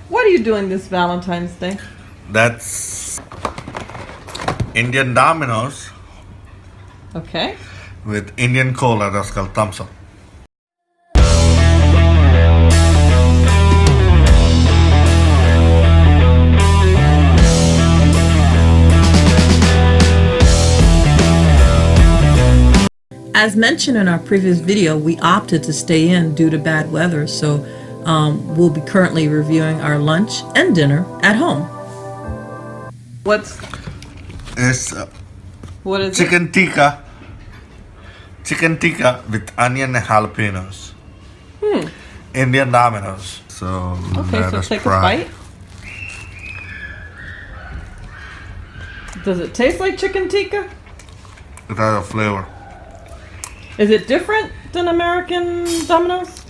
What are you doing this Valentine's Day? That's Indian Dominos Okay. with Indian cola. That's called thumbs up. As mentioned in our previous video, we opted to stay in due to bad weather, so we'll be currently reviewing our lunch and dinner at home. It's What is it? chicken tikka with onion and jalapenos. Indian Dominos. So Okay, let so us take a try. bite. Does it taste like chicken tikka? It has a flavor. Is it different than American Domino's?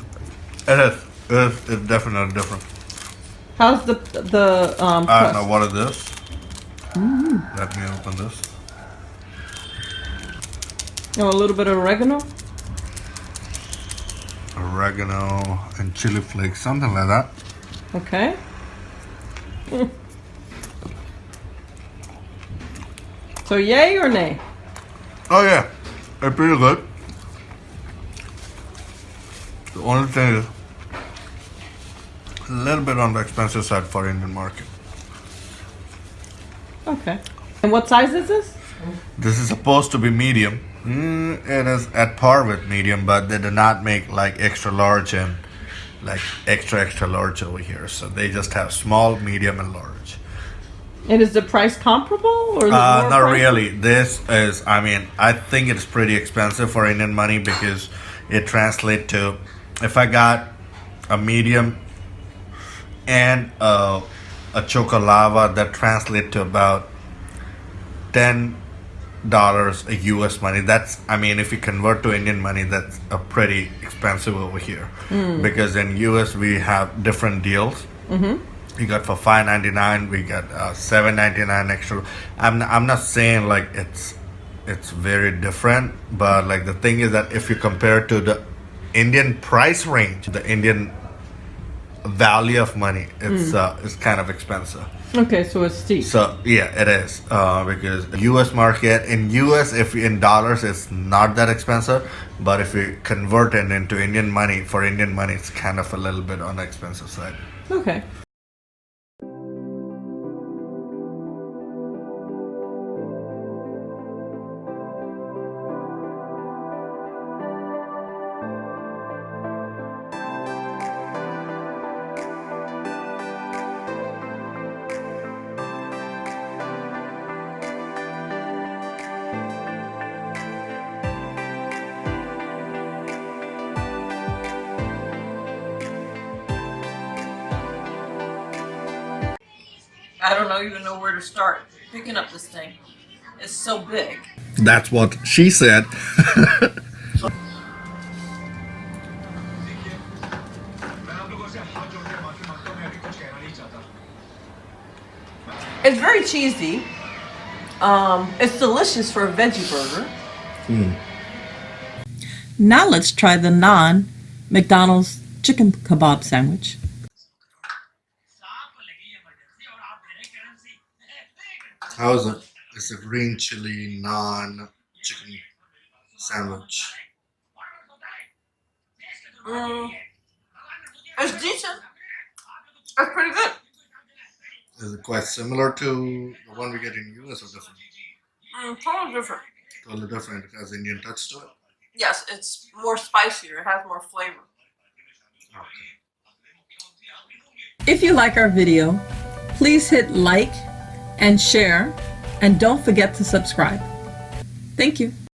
It is. It's definitely different. How's the I crust? don't know what it is. Let me open this. Oh, a little bit of oregano. Oregano and chili flakes, something like that. Okay. So yay or nay? Oh yeah, it's pretty good. The only thing is a little bit on the expensive side for Indian market. Okay. And what size is this? This is supposed to be medium. It is at par with medium, but they do not make like extra large and like extra large over here. So they just have small, medium, and large. And is the price comparable or is it more Not pricey? really. This is, I mean, I think it's pretty expensive for Indian money because it translates to, if I got a medium and a chocolava, that translates to about $10 a US money. That's, I mean, if you convert to Indian money, that's a pretty expensive over here. Because in US we have different deals. You got for $5.99, we got $7.99 extra. I'm not saying like it's very different, but like the thing is that if you compare to the Indian price range, the Indian value of money, it's kind of expensive. Okay, so it's steep. So yeah, it is because U.S. market in U.S. if in dollars it's not that expensive, but if you convert it into Indian money, for Indian money it's kind of a little bit on the expensive side. Okay. I don't even know where to start picking up this thing. It's so big. That's what she said. It's very cheesy. It's delicious for a veggie burger. Now let's try the McDonald's chicken kebab sandwich. How is it? It's a green chili naan chicken sandwich. It's decent. It's pretty good. Is it quite similar to the one we get in US or different? Totally different. Totally different. It has Indian touch to it. Yes, it's more spicier. It has more flavor. Okay. If you like our video, please hit like and share, and don't forget to subscribe. Thank you.